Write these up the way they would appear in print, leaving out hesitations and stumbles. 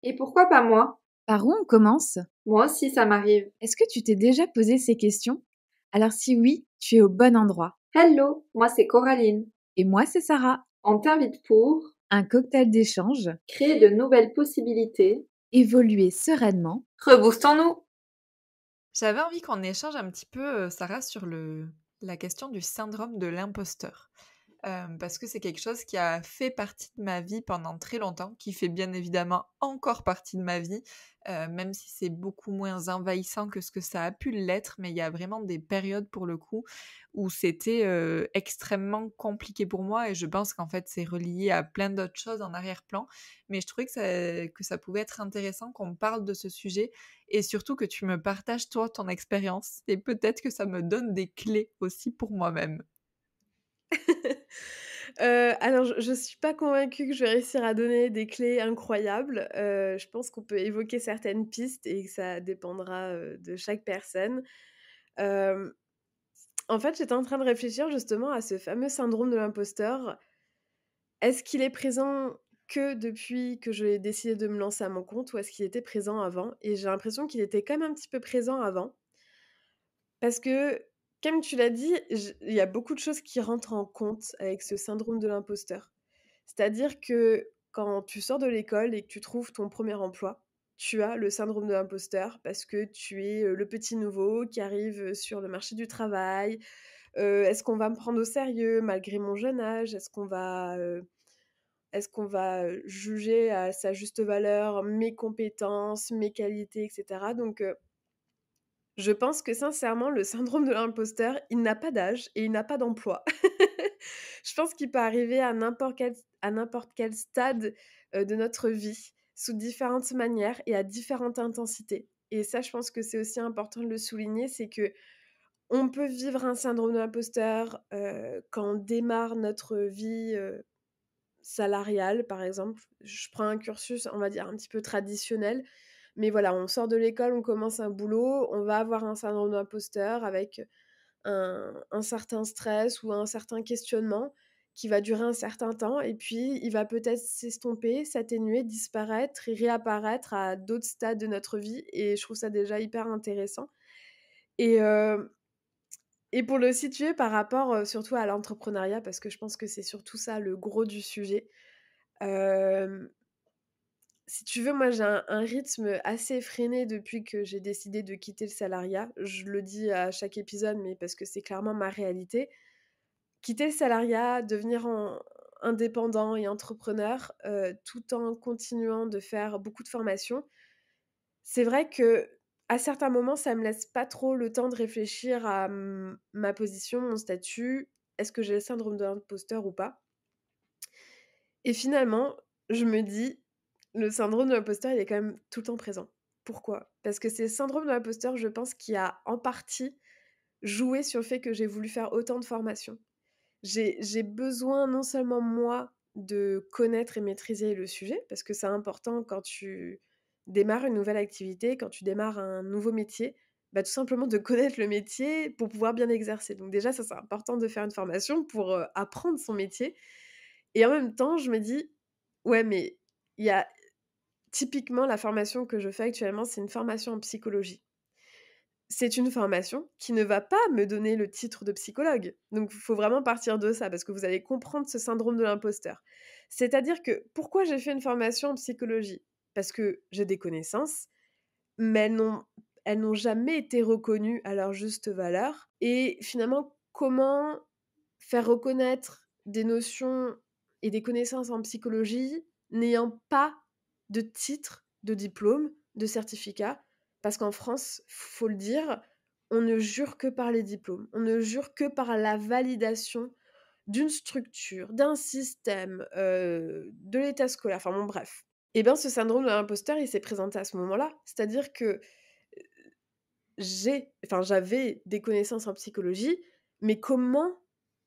Et pourquoi pas moi? Par où on commence? Moi aussi, ça m'arrive. Est-ce que tu t'es déjà posé ces questions? Alors si oui, tu es au bon endroit. Hello, moi c'est Coraline. Et moi, c'est Sarah. On t'invite pour Un cocktail d'échange, créer de nouvelles possibilités. évoluer sereinement. Reboostons-nous! J'avais envie qu'on échange un petit peu, Sarah, sur la question du syndrome de l'imposteur. Parce que c'est quelque chose qui a fait partie de ma vie pendant très longtemps, qui fait bien évidemment encore partie de ma vie, même si c'est beaucoup moins envahissant que ce que ça a pu l'être, mais il y a vraiment des périodes pour le coup où c'était extrêmement compliqué pour moi et je pense qu'en fait c'est relié à plein d'autres choses en arrière-plan. Mais je trouvais que ça pouvait être intéressant qu'on parle de ce sujet et surtout que tu me partages toi ton expérience et peut-être que ça me donne des clés aussi pour moi-même. Alors je suis pas convaincue que je vais réussir à donner des clés incroyables. Je pense qu'on peut évoquer certaines pistes et que ça dépendra, de chaque personne. Hem, En fait, j'étais en train de réfléchir justement à ce fameux syndrome de l'imposteur. Est-ce qu'il est présent que depuis que j'ai décidé de me lancer à mon compte ou est-ce qu'il était présent avant? Et j'ai l'impression qu'il était quand même un petit peu présent avant. Parce que, comme tu l'as dit, il y a beaucoup de choses qui rentrent en compte avec ce syndrome de l'imposteur. C'est-à-dire que quand tu sors de l'école et que tu trouves ton premier emploi, tu as le syndrome de l'imposteur parce que tu es, le petit nouveau qui arrive, sur le marché du travail. Est-ce qu'on va me prendre au sérieux malgré mon jeune âge? Est-ce qu'on va juger à sa juste valeur mes compétences, mes qualités et cetera? Donc je pense que sincèrement, le syndrome de l'imposteur, il n'a pas d'âge et il n'a pas d'emploi. Je pense qu'il peut arriver à n'importe quel stade, de notre vie, sous différentes manières et à différentes intensités. Et ça, je pense que c'est aussi important de le souligner, c'est que on peut vivre un syndrome de l'imposteur, quand on démarre notre vie, salariale, par exemple. Je prends un cursus, on va dire, un petit peu traditionnel. Mais voilà, on sort de l'école, on commence un boulot, on va avoir un syndrome d'imposteur avec un certain stress ou un certain questionnement qui va durer un certain temps et puis il va peut-être s'estomper, s'atténuer, disparaître et réapparaître à d'autres stades de notre vie et je trouve ça déjà hyper intéressant et pour le situer par rapport, surtout à l'entrepreneuriat parce que je pense que c'est surtout ça le gros du sujet. Hem Si tu veux, moi, j'ai un rythme assez effréné depuis que j'ai décidé de quitter le salariat. Je le dis à chaque épisode, mais parce que c'est clairement ma réalité. Quitter le salariat, devenir indépendant et entrepreneur, tout en continuant de faire beaucoup de formations. C'est vrai que à certains moments, ça me laisse pas trop le temps de réfléchir à, ma position, mon statut. Est-ce que j'ai le syndrome de l'imposteur ou pas? Et finalement, je me dis: «Le syndrome de l'imposteur, il est quand même tout le temps présent». Pourquoi? Parce que c'est le syndrome de l'imposteur, je pense, qui a en partie joué sur le fait que j'ai voulu faire autant de formations. J'ai besoin non seulement moi de connaître et maîtriser le sujet, parce que c'est important quand tu démarres une nouvelle activité, quand tu démarres un nouveau métier, bah, tout simplement de connaître le métier pour pouvoir bien l'exercer. Donc déjà ça, c'est important de faire une formation pour, apprendre son métier et en même temps, je me dis: «Ouais, mais il y a» typiquement la formation que je fais actuellement, c'est une formation en psychologie. C'est une formation qui ne va pas me donner le titre de psychologue. Donc il faut vraiment partir de ça, parce que vous allez comprendre ce syndrome de l'imposteur. C'est-à-dire que pourquoi j'ai fait une formation en psychologie? Parce que j'ai des connaissances, mais elles n'ont jamais été reconnues à leur juste valeur et finalement, comment faire reconnaître des notions et des connaissances en psychologie n'ayant pas de titre, de diplôme, de certificat? Parce qu'en France, faut le dire, on ne jure que par les diplômes. On ne jure que par la validation d'une structure, d'un système, de l'état scolaire, enfin bon bref. Et bien ce syndrome de l'imposteur, il s'est présenté à ce moment-là. C'est-à-dire que j'avais des connaissances en psychologie, mais comment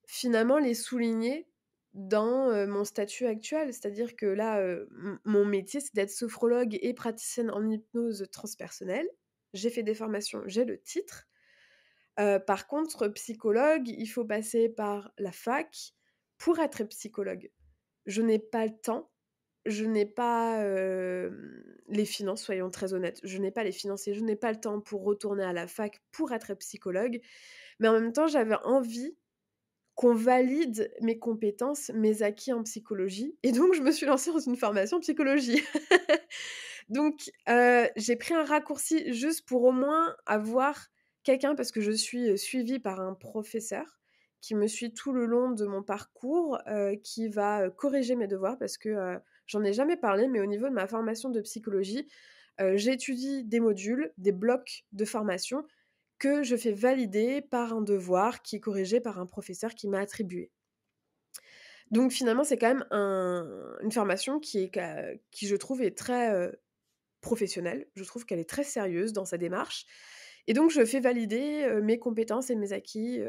finalement les souligner dans, mon statut actuel? C'est-à-dire que là, mon métier, c'est d'être sophrologue et praticienne en hypnose transpersonnelle. J'ai fait des formations, j'ai le titre. Par contre, psychologue, il faut passer par la fac pour être psychologue. Je n'ai pas le temps, je n'ai pas, les finances, soyons très honnêtes. Je n'ai pas les finances et je n'ai pas le temps pour retourner à la fac pour être psychologue. Mais en même temps, j'avais envie qu'on valide mes compétences, mes acquis en psychologie et donc je me suis lancée dans une formation psychologie. Donc j'ai pris un raccourci juste pour au moins avoir quelqu'un parce que je suis, suivie par un professeur qui me suit tout le long de mon parcours, qui va, corriger mes devoirs parce que, j'en ai jamais parlé, mais au niveau de ma formation de psychologie, j'étudie des modules, des blocs de formation que je fais valider par un devoir qui est corrigé par un professeur qui m'a attribué. Donc finalement, c'est quand même une formation qui je trouve est très, professionnelle. Je trouve qu'elle est très sérieuse dans sa démarche et donc je fais valider, mes compétences et mes acquis,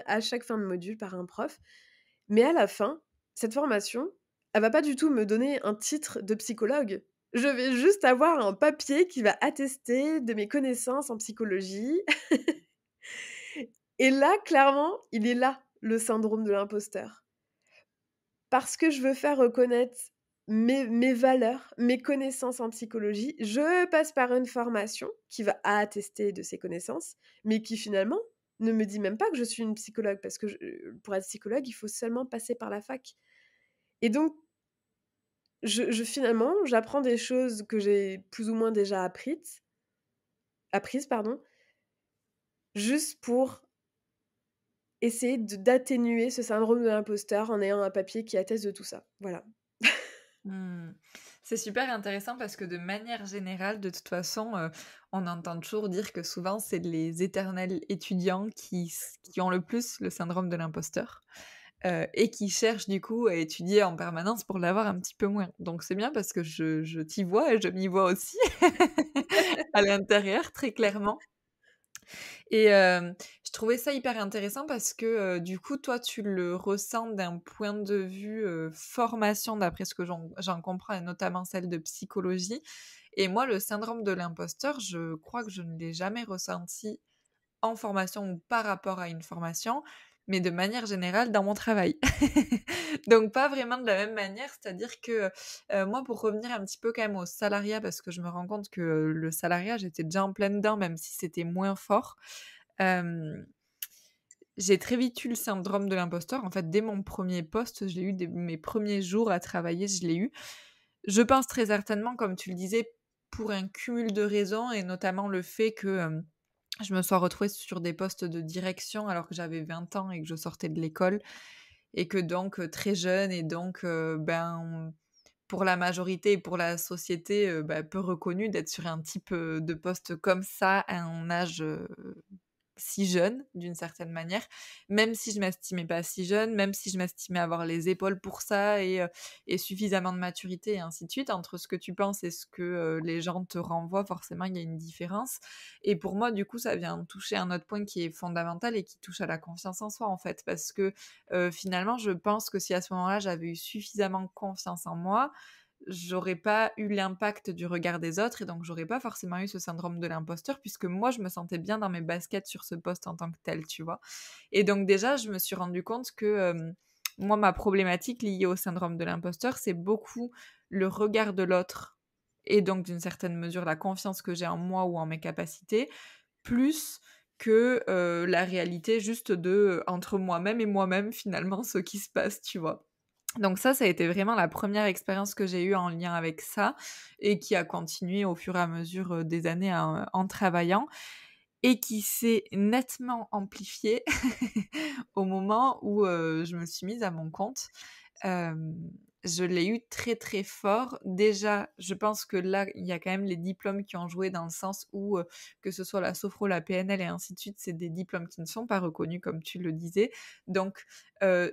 à chaque fin de module par un prof. Mais à la fin, cette formation, elle va pas du tout me donner un titre de psychologue. Je vais juste avoir un papier qui va attester de mes connaissances en psychologie et là, clairement, il est là, le syndrome de l'imposteur. Parce que je veux faire reconnaître mes valeurs, mes connaissances en psychologie, je passe par une formation qui va attester de ces connaissances, mais qui finalement ne me dit même pas que je suis une psychologue parce que pour être psychologue, il faut seulement passer par la fac et donc finalement, j'apprends des choses que j'ai plus ou moins déjà apprises, pardon, juste pour essayer d'atténuer ce syndrome de l'imposteur en ayant un papier qui atteste de tout ça. Voilà. Mmh. C'est super intéressant parce que de manière générale, de toute façon, on entend toujours dire que souvent c'est les éternels étudiants qui ont le plus le syndrome de l'imposteur, et qui cherchent du coup à étudier en permanence pour l'avoir un petit peu moins. Donc c'est bien parce que je t'y vois et je m'y vois aussi à l'intérieur très clairement. Et je trouvais ça hyper intéressant parce que, du coup, toi, tu le ressens d'un point de vue, formation d'après ce que j'en comprends et notamment celle de psychologie et moi, le syndrome de l'imposteur, je crois que je ne l'ai jamais ressenti en formation ou par rapport à une formation, mais de manière générale dans mon travail. Donc pas vraiment de la même manière, c'est-à-dire que, moi pour revenir un petit peu quand même au salariat parce que je me rends compte que le salariat, j'étais déjà en plein dedans même si c'était moins fort. Hem, j'ai très vite eu le syndrome de l'imposteur. En fait, dès mon premier poste, je l'ai eu dès mes premiers jours à travailler, je l'ai eu. Je pense très certainement, comme tu le disais, pour un cumul de raisons et notamment le fait que, je me sois retrouvée sur des postes de direction alors que j'avais 20 ans et que je sortais de l'école et que donc, très jeune et donc, pour la majorité et pour la société, peu reconnu d'être sur un type, de poste comme ça à un âge, si jeune, d'une certaine manière, même si je m'estimais pas si jeune, même si je m'estimais avoir les épaules pour ça et suffisamment de maturité et ainsi de suite. Entre ce que tu penses et ce que, les gens te renvoient, forcément, il y a une différence et pour moi, du coup, ça vient toucher un autre point qui est fondamental et qui touche à la confiance en soi, en fait. Parce que, finalement, je pense que si à ce moment-là, j'avais eu suffisamment confiance en moi, j'aurais pas eu l'impact du regard des autres et donc j'aurais pas forcément eu ce syndrome de l'imposteur puisque moi je me sentais bien dans mes baskets sur ce poste en tant que tel, tu vois? Et donc déjà, je me suis rendu compte que, moi ma problématique liée au syndrome de l'imposteur, c'est beaucoup le regard de l'autre et donc d'une certaine mesure la confiance que j'ai en moi ou en mes capacités, plus que, la réalité juste de, entre moi-même et moi-même finalement ce qui se passe, tu vois? Donc ça a été vraiment la première expérience que j'ai eue en lien avec ça et qui a continué au fur et à mesure, des années en travaillant et qui s'est nettement amplifiée au moment où, je me suis mise à mon compte. Hem, je l'ai eu très, très fort. Déjà, je pense que là, il y a quand même les diplômes qui ont joué dans le sens où, que ce soit la sophro, la PNL et ainsi de suite, c'est des diplômes qui ne sont pas reconnus comme tu le disais. Donc,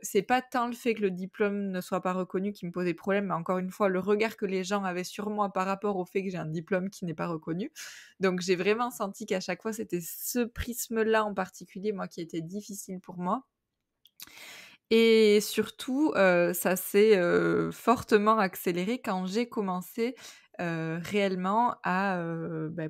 c'est pas tant le fait que le diplôme ne soit pas reconnu qui me posait problème, mais encore une fois, le regard que les gens avaient sur moi par rapport au fait que j'ai un diplôme qui n'est pas reconnu. Donc, j'ai vraiment senti qu'à chaque fois, c'était ce prisme-là en particulier, moi, qui était difficile pour moi. Et surtout, ça s'est, fortement accéléré quand j'ai commencé, réellement à,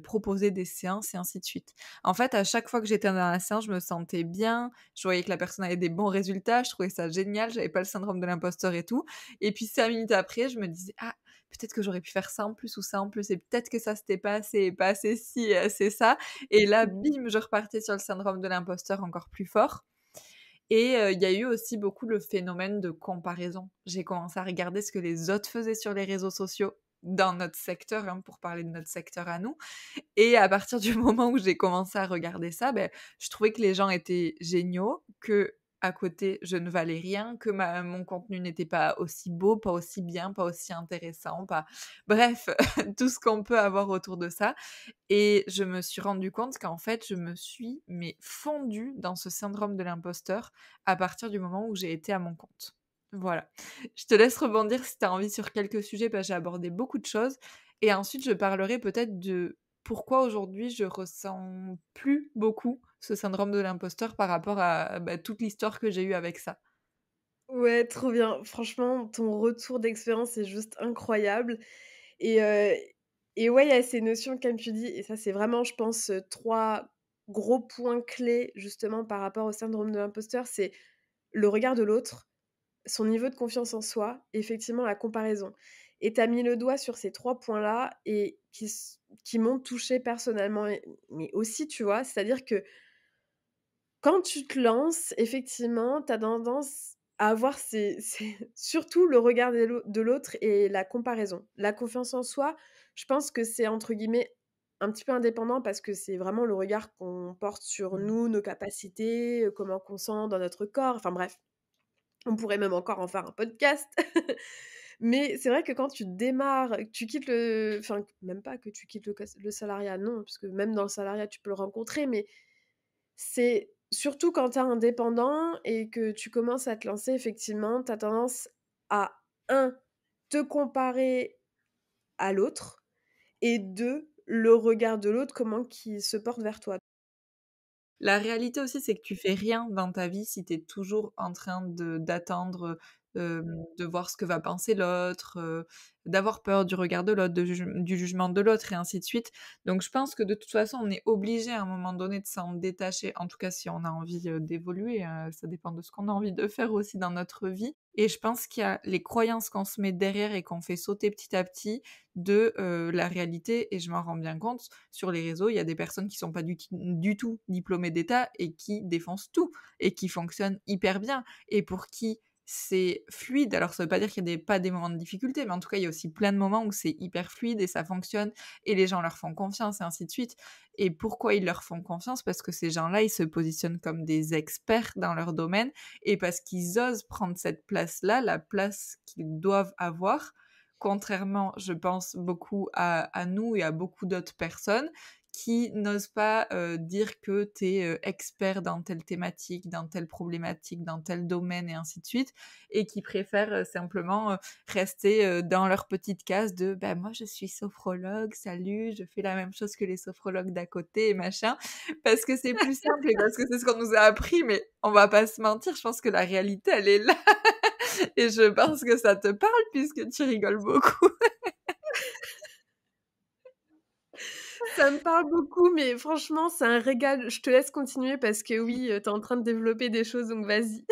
proposer des séances et ainsi de suite. En fait, à chaque fois que j'étais dans la séance, je me sentais bien, je voyais que la personne avait des bons résultats, je trouvais ça génial, j'avais pas le syndrome de l'imposteur et tout et puis 5 minutes après, je me disais: «Ah, peut-être que j'aurais pu faire ça en plus ou ça en plus, et peut-être que ça c'était pas assez ci et assez ça. Et là, bim, je repartais sur le syndrome de l'imposteur encore plus fort. Et il y a eu aussi beaucoup le phénomène de comparaison. J'ai commencé à regarder ce que les autres faisaient sur les réseaux sociaux dans notre secteur, hein, pour parler de notre secteur à nous. Et à partir du moment où j'ai commencé à regarder ça, je trouvais que les gens étaient géniaux, que à côté, je ne valais rien, que mon contenu n'était pas aussi beau, pas aussi bien, pas aussi intéressant, pas... Bref, tout ce qu'on peut avoir autour de ça. Et je me suis rendu compte qu'en fait, je me suis fondue dans ce syndrome de l'imposteur à partir du moment où j'ai été à mon compte. Voilà. Je te laisse rebondir si tu as envie sur quelques sujets, parce que j'ai abordé beaucoup de choses. Et ensuite, je parlerai peut-être de pourquoi aujourd'hui je ressens plus beaucoup ce syndrome de l'imposteur par rapport à toute l'histoire que j'ai eue avec ça. Ouais, trop bien. Franchement, ton retour d'expérience est juste incroyable et heu et ouais, il y a ces notions comme tu dis et ça, c'est vraiment, je pense, 3 gros points clés justement par rapport au syndrome de l'imposteur. C'est le regard de l'autre, son niveau de confiance en soi, effectivement la comparaison et tu as mis le doigt sur ces 3 points-là et qui m'ont touchée personnellement et mais aussi, tu vois? C'est-à-dire que quand tu te lances, effectivement, tu as tendance à avoir ces surtout le regard de l'autre et la comparaison. La confiance en soi, je pense que c'est entre guillemets «un petit peu indépendant» parce que c'est vraiment le regard qu'on porte sur Mmh. nous, nos capacités, comment qu'on sent dans notre corps, enfin bref, on pourrait même encore en faire un podcast. Mais c'est vrai que quand tu démarres, que tu quittes enfin même pas que tu quittes le salariat, non, parce que même dans le salariat, tu peux le rencontrer, mais c'est surtout quand tu es indépendant et que tu commences à te lancer, effectivement, tu as tendance à un te comparer à l'autre et 2 le regard de l'autre, comment qu'il se porte vers toi. La réalité aussi, c'est que tu fais rien dans ta vie si tu es toujours en train d'attendre, de voir ce que va penser l'autre, d'avoir peur du regard de l'autre, du jugement de l'autre et ainsi de suite. Donc je pense que de toute façon, on est obligé à un moment donné de s'en détacher, en tout cas si on a envie, d'évoluer, ça dépend de ce qu'on a envie de faire aussi dans notre vie. Et je pense qu'il y a les croyances qu'on se met derrière et qu'on fait sauter petit à petit de, la réalité, et je m'en rends bien compte. Sur les réseaux, il y a des personnes qui sont pas du tout diplômées d'État et qui défoncent tout et qui fonctionnent hyper bien et pour qui c'est fluide. Alors ça veut pas dire qu'il y a pas des moments de difficulté, mais en tout cas, il y a aussi plein de moments où c'est hyper fluide et ça fonctionne et les gens leur font confiance et ainsi de suite. Et pourquoi ils leur font confiance? Parce que ces gens-là, ils se positionnent comme des experts dans leur domaine et parce qu'ils osent prendre cette place-là, la place qu'ils doivent avoir. Contrairement, je pense, beaucoup à nous et à beaucoup d'autres personnes qui n'osent pas dire que tu es expert dans telle thématique, dans telle problématique, dans tel domaine et ainsi de suite, et qui préfèrent simplement rester dans leur petite case de « moi je suis sophrologue, salut, je fais la même chose que les sophrologues d'à côté et machin », parce que c'est plus simple et parce que c'est ce qu'on nous a appris, mais on va pas se mentir, je pense que la réalité elle est là. Et je pense que ça te parle puisque tu rigoles beaucoup. Ça me parle beaucoup, mais franchement, c'est un régal. Je te laisse continuer parce que oui, tu es en train de développer des choses, donc vas-y.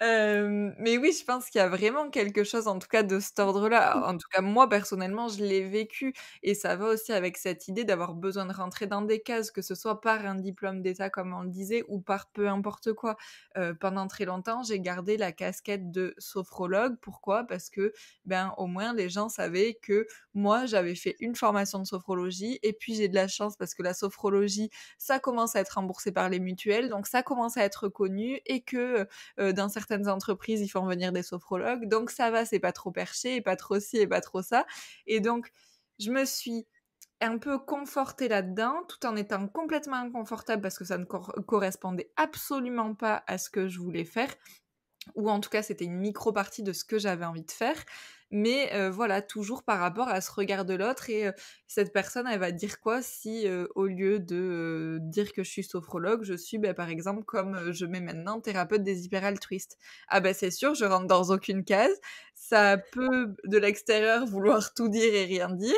Mais oui, je pense qu'il y a vraiment quelque chose, en tout cas, de cet ordre-là. En tout cas, moi, personnellement, je l'ai vécu et ça va aussi avec cette idée d'avoir besoin de rentrer dans des cases, que ce soit par un diplôme d'État, comme on le disait, ou par peu importe quoi. Pendant très longtemps, j'ai gardé la casquette de sophrologue. Pourquoi? Parce que, au moins, les gens savaient que moi, j'avais fait une formation de sophrologie et puis j'ai de la chance parce que la sophrologie, ça commence à être remboursé par les mutuelles, donc ça commence à être connu et que dans certaines entreprises, ils font venir des sophrologues, donc ça va, c'est pas trop perché, et pas trop ci, et pas trop ça. Et donc, je me suis un peu confortée là-dedans, tout en étant complètement inconfortable parce que ça ne correspondait absolument pas à ce que je voulais faire, ou en tout cas, c'était une micro-partie de ce que j'avais envie de faire. Mais voilà, toujours par rapport à ce regard de l'autre et cette personne, elle va dire quoi si au lieu de dire que je suis sophrologue, je suis par exemple comme je mets maintenant thérapeute des hyperaltruistes. Ah c'est sûr, je rentre dans aucune case. Ça peut de l'extérieur vouloir tout dire et rien dire.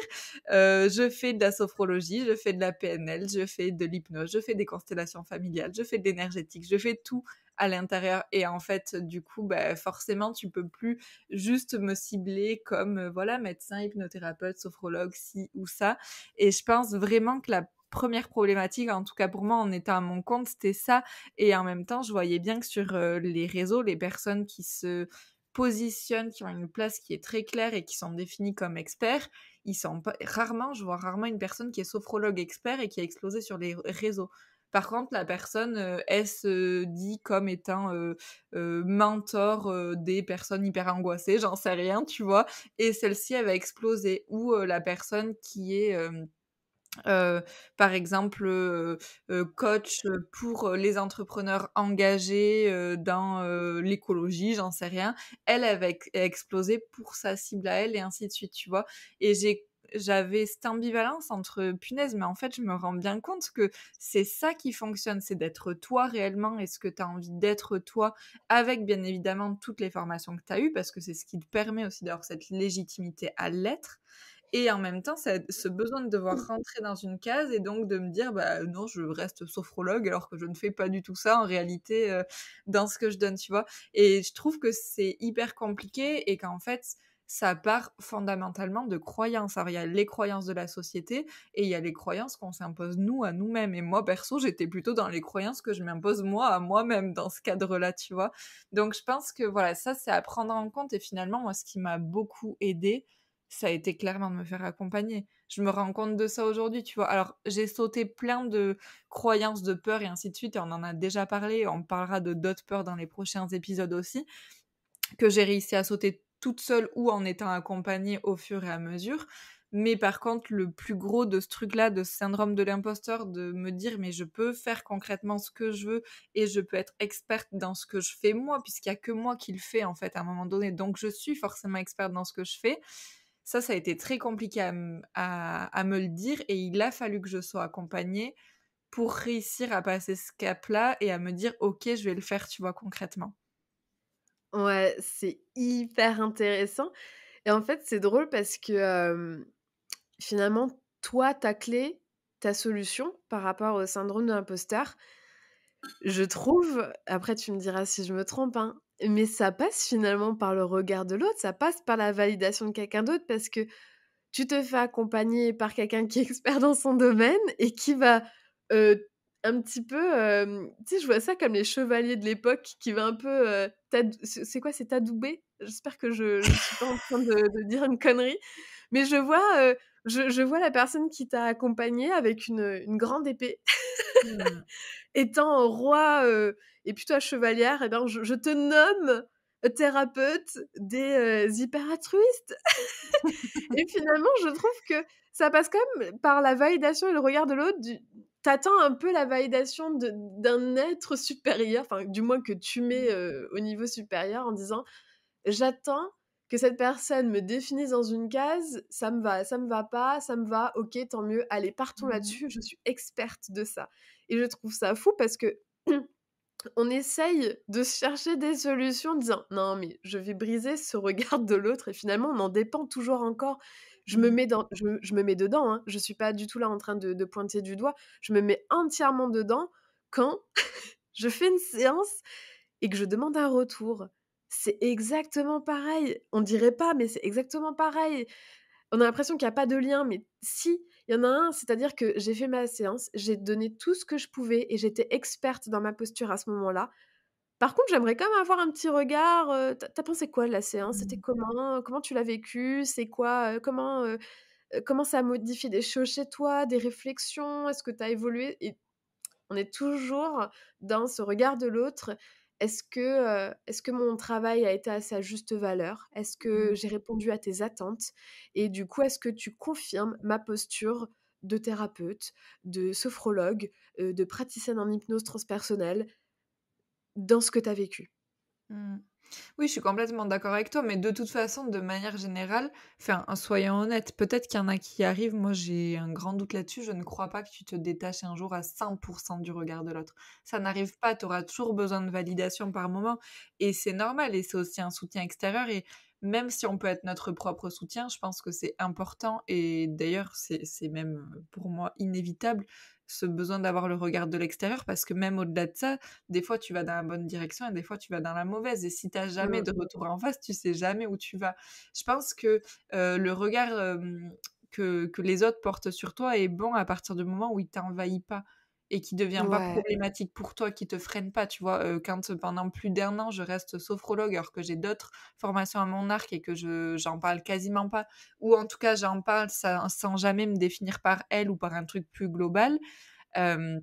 Je fais de la sophrologie, je fais de la PNL, je fais de l'hypnose, je fais des constellations familiales, je fais de l'énergétique, je fais tout à l'intérieur. Et en fait, du coup, bah, forcément, tu peux plus juste me cibler comme, voilà, médecin, hypnothérapeute, sophrologue, ci ou ça. Et je pense vraiment que la première problématique, en tout cas pour moi, en étant à mon compte, c'était ça. Et en même temps, je voyais bien que sur les réseaux, les personnes qui se positionnent, qui ont une place qui est très claire et qui sont définies comme experts, ils sont pas... rarement, je vois rarement une personne qui est sophrologue expert et qui a explosé sur les réseaux. Par contre, la personne, elle se dit comme étant mentor des personnes hyper angoissées, j'en sais rien, tu vois. Et celle-ci, elle va exploser. Ou la personne qui est... par exemple, coach pour les entrepreneurs engagés dans l'écologie, j'en sais rien. Elle va exploser pour sa cible à elle et ainsi de suite, tu vois. Et j'avais cette ambivalence entre punaise, mais en fait, je me rends bien compte que c'est ça qui fonctionne, c'est d'être toi réellement et ce que tu as envie d'être toi, avec bien évidemment toutes les formations que tu as eues, parce que c'est ce qui te permet aussi d'avoir cette légitimité à l'être. Et en même temps, ce besoin de devoir rentrer dans une case et donc de me dire, bah non, je reste sophrologue alors que je ne fais pas du tout ça en réalité dans ce que je donne, tu vois. Et je trouve que c'est hyper compliqué et qu'en fait, ça part fondamentalement de croyances. Alors, il y a les croyances de la société et il y a les croyances qu'on s'impose nous à nous-mêmes. Et moi, perso, j'étais plutôt dans les croyances que je m'impose moi à moi-même dans ce cadre-là, tu vois. Donc, je pense que voilà, ça, c'est à prendre en compte. Et finalement, moi, ce qui m'a beaucoup aidée, ça a été clairement de me faire accompagner. Je me rends compte de ça aujourd'hui, tu vois. Alors, j'ai sauté plein de croyances, de peurs et ainsi de suite, et on en a déjà parlé, on parlera de d'autres peurs dans les prochains épisodes aussi, que j'ai réussi à sauter toute seule ou en étant accompagnée au fur et à mesure. Mais par contre, le plus gros de ce truc-là, de ce syndrome de l'imposteur, de me dire mais je peux faire concrètement ce que je veux et je peux être experte dans ce que je fais moi, puisqu'il y a que moi qui le fais en fait à un moment donné, donc je suis forcément experte dans ce que je fais. Ça a été très compliqué à me le dire et il a fallu que je sois accompagnée pour réussir à passer ce cap-là et à me dire ok, je vais le faire, tu vois, concrètement. Ouais, c'est hyper intéressant et en fait, c'est drôle parce que, finalement, toi, ta clé, ta solution par rapport au syndrome de l'imposteur, je trouve, après tu me diras si je me trompe, hein, mais ça passe finalement par le regard de l'autre, ça passe par la validation de quelqu'un d'autre parce que tu te fais accompagner par quelqu'un qui est expert dans son domaine et qui va, un petit peu, tu sais, je vois ça comme les chevaliers de l'époque qui va un peu, c'est quoi? C'est t'adouber? J'espère que je suis pas en train de dire une connerie, mais je vois la personne qui t'a accompagné avec une grande épée Mmh. étant roi, et puis toi chevalière, et ben je te nomme thérapeute des, hyper altruistes. Et finalement, je trouve que ça passe quand même par la validation et le regard de l'autre. Tu un peu la validation d'un être supérieur, enfin, du moins que tu mets, au niveau supérieur en disant: «J'attends que cette personne me définisse dans une case, ça me va pas, ça me va, OK, tant mieux, allez, partons Mmh. là-dessus, je suis experte de ça». Et je trouve ça fou parce que on essaye de se chercher des solutions en disant: «Non, mais je vais briser ce regard de l'autre» et finalement, on en dépend toujours encore. Mmh. Je me mets dedans, hein. Je suis pas du tout là en train de pointer du doigt. Je me mets entièrement dedans quand je fais une séance et que je demande un retour. C'est exactement pareil. On dirait pas, mais c'est exactement pareil. On a l'impression qu'il y a pas de lien, mais si, il y en a un, c'est-à-dire que j'ai fait ma séance, j'ai donné tout ce que je pouvais et j'étais experte dans ma posture à ce moment-là. Par contre, j'aimerais quand même avoir un petit regard, tu as pensé quoi de la séance? C'était Mmh. comment? Comment tu l'as vécu? C'est quoi, comment ça a modifié des choses chez toi, des réflexions? Est-ce que tu as évolué? Et on est toujours dans ce regard de l'autre. Est-ce que mon travail a été à sa juste valeur? Est-ce que Mmh. j'ai répondu à tes attentes? Et du coup, est-ce que tu confirmes ma posture de thérapeute, de sophrologue, de praticienne en hypnose transpersonnelle dans ce que tu as vécu? Mmh. Oui, je suis complètement d'accord avec toi, mais de toute façon, de manière générale, enfin, soyons honnêtes, peut-être qu'il y en a qui y arrivent, moi j'ai un grand doute là-dessus, je ne crois pas que tu te détaches un jour à 100% du regard de l'autre. Ça n'arrive pas, tu auras toujours besoin de validation par moment, et c'est normal, et c'est aussi un soutien extérieur, et même si on peut être notre propre soutien, je pense que c'est important et d'ailleurs, c'est même pour moi inévitable ce besoin d'avoir le regard de l'extérieur parce que même au-delà de ça, des fois tu vas dans la bonne direction et des fois tu vas dans la mauvaise et si tu jamais Mmh. de retour en face, tu sais jamais où tu vas. Je pense que le regard que les autres portent sur toi est bon à partir du moment où il t'envahit pas et qui devient pas Ouais. problématique pour toi, qui te freine pas, tu vois. Quand pendant plus d'1 an, je reste sophrologue alors que j'ai d'autres formations à mon arc et que j'en parle quasiment pas, ou en tout cas j'en parle sans jamais me définir par elle ou par un truc plus global. Euh,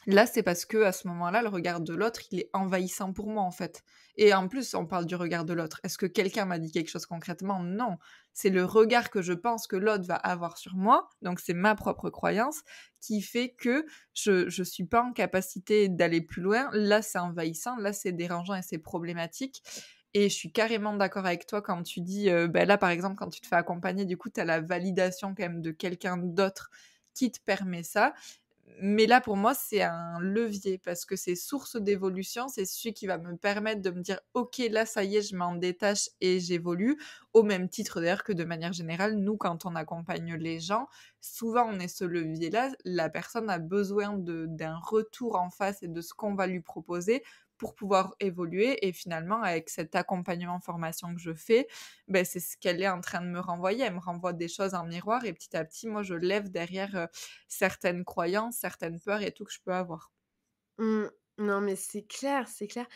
Là, c'est parce que à ce moment-là, le regard de l'autre, il est envahissant pour moi, en fait. Et en plus, on parle du regard de l'autre. Est-ce que quelqu'un m'a dit quelque chose concrètement? Non. C'est le regard que je pense que l'autre va avoir sur moi, donc c'est ma propre croyance, qui fait que je suis pas en capacité d'aller plus loin. Là, c'est envahissant, là, c'est dérangeant et c'est problématique. Et je suis carrément d'accord avec toi quand tu dis, ben là, par exemple, quand tu te fais accompagner, du coup, tu as la validation quand même de quelqu'un d'autre qui te permet ça. Mais là, pour moi, c'est un levier parce que c'est source d'évolution. C'est celui qui va me permettre de me dire, OK, là, ça y est, je m'en détache et j'évolue. Au même titre, d'ailleurs, que de manière générale, nous, quand on accompagne les gens, souvent, on est ce levier-là. La personne a besoin d'un retour en face et de ce qu'on va lui proposer pour pouvoir évoluer. Et finalement, avec cet accompagnement formation que je fais, ben, c'est ce qu'elle est en train de me renvoyer. Elle me renvoie des choses en miroir et petit à petit, moi, je lève derrière certaines croyances, certaines peurs et tout que je peux avoir. Mmh. Non, mais c'est clair, c'est clair.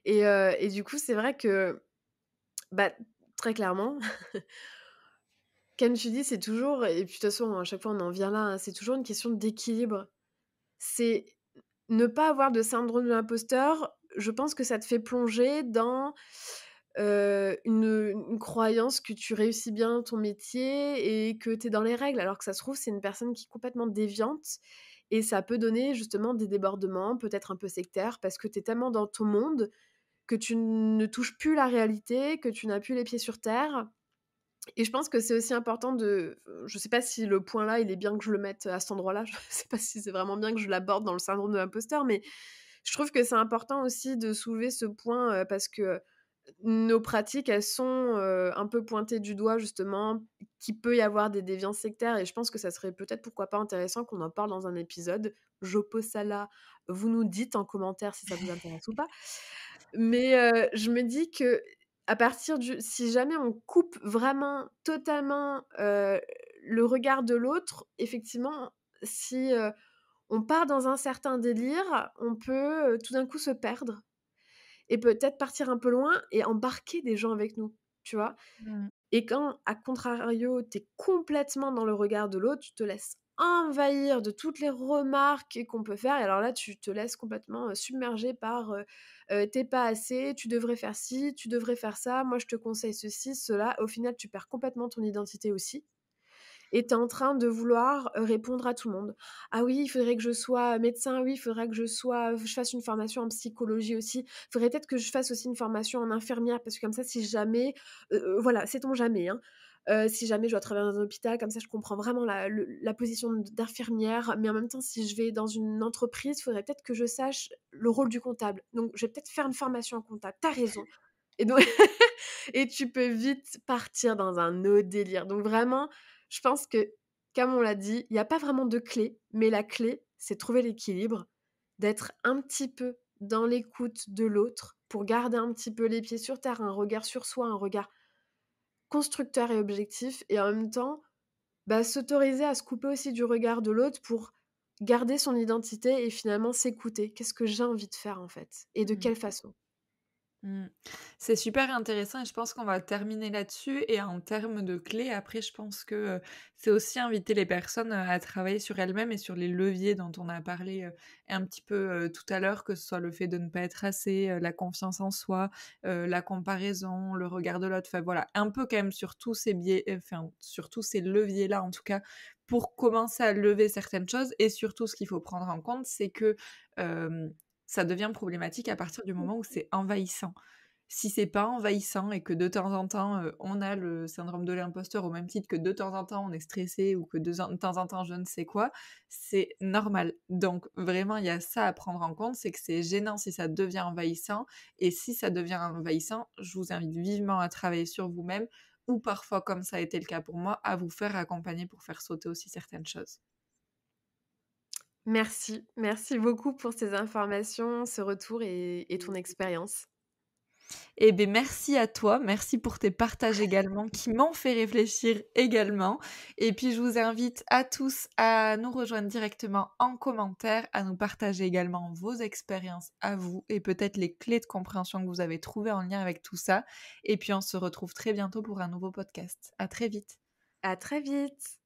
Et du coup, c'est vrai que, bah, très clairement, comme tu dis, c'est toujours et puis de toute façon, à chaque fois, on en vient là, hein, c'est toujours une question d'équilibre. C'est ne pas avoir de syndrome de l'imposteur, je pense que ça te fait plonger dans, une croyance que tu réussis bien ton métier et que tu es dans les règles, alors que ça se trouve, c'est une personne qui est complètement déviante et ça peut donner justement des débordements, peut-être un peu sectaires, parce que tu es tellement dans ton monde que tu ne touches plus la réalité, que tu n'as plus les pieds sur terre et je pense que c'est aussi important de je sais pas si le point là, il est bien que je le mette à cet endroit-là, je sais pas si c'est vraiment bien que je l'aborde dans le syndrome de l'imposteur, mais je trouve que c'est important aussi de soulever ce point, parce que nos pratiques, elles sont, un peu pointées du doigt justement, qu'il peut y avoir des déviances sectaires et je pense que ça serait peut-être, pourquoi pas, intéressant qu'on en parle dans un épisode. Je pose ça là, vous nous dites en commentaire si ça vous intéresse ou pas. Mais, je me dis que à partir du si jamais on coupe vraiment totalement, le regard de l'autre, effectivement, si, on part dans un certain délire, on peut, tout d'un coup se perdre et peut-être partir un peu loin et embarquer des gens avec nous, tu vois? Mmh. Et quand, à contrario, tu es complètement dans le regard de l'autre, tu te laisses envahir de toutes les remarques qu'on peut faire et alors là, tu te laisses complètement, submerger par, «Tu pas assez, tu devrais faire ci, tu devrais faire ça, moi je te conseille ceci, cela». Au final, tu perds complètement ton identité aussi et tu es en train de vouloir, répondre à tout le monde. «Ah oui, il faudrait que je sois médecin, oui, il faudrait que je fasse une formation en psychologie aussi. Il faudrait peut-être que je fasse aussi une formation en infirmière parce que comme ça, si jamais» voilà, sait-on jamais, hein. Si jamais je dois travailler dans un hôpital, comme ça je comprends vraiment la position d'infirmière, mais en même temps, si je vais dans une entreprise, il faudrait peut-être que je sache le rôle du comptable. Donc je vais peut-être faire une formation en comptable. Tu as raison et donc et tu peux vite partir dans un autre délire. Donc vraiment, je pense que, comme on l'a dit, il y a pas vraiment de clé, mais la clé, c'est de trouver l'équilibre, d'être un petit peu dans l'écoute de l'autre pour garder un petit peu les pieds sur terre, un regard sur soi, un regard constructeur et objectif et en même temps, bah, s'autoriser à se couper aussi du regard de l'autre pour garder son identité et finalement s'écouter. Qu'est-ce que j'ai envie de faire en fait? Et de Mmh. quelle façon? Mmh. C'est super intéressant et je pense qu'on va terminer là-dessus et en termes de clés, après je pense que, c'est aussi inviter les personnes, à travailler sur elles-mêmes et sur les leviers dont on a parlé, un petit peu, tout à l'heure, que ce soit le fait de ne pas être assez, la confiance en soi, la comparaison, le regard de l'autre, enfin voilà, un peu quand même sur tous ces biais, enfin sur tous ces leviers-là en tout cas, pour commencer à lever certaines choses et surtout ce qu'il faut prendre en compte, c'est que, ça devient problématique à partir du moment où c'est envahissant. Si c'est pas envahissant et que de temps en temps, on a le syndrome de l'imposteur au même titre que de temps en temps on est stressé ou que de temps en temps je ne sais quoi, c'est normal. Donc vraiment, il y a ça à prendre en compte, c'est que c'est gênant si ça devient envahissant et si ça devient envahissant, je vous invite vivement à travailler sur vous-même ou parfois, comme ça a été le cas pour moi, à vous faire accompagner pour faire sauter aussi certaines choses. Merci, merci beaucoup pour ces informations, ce retour et ton expérience. Eh bien, merci à toi, merci pour tes partages également qui m'ont fait réfléchir également. Et puis, je vous invite à tous à nous rejoindre directement en commentaire, à nous partager également vos expériences à vous et peut-être les clés de compréhension que vous avez trouvées en lien avec tout ça. Et puis, on se retrouve très bientôt pour un nouveau podcast. À très vite. À très vite.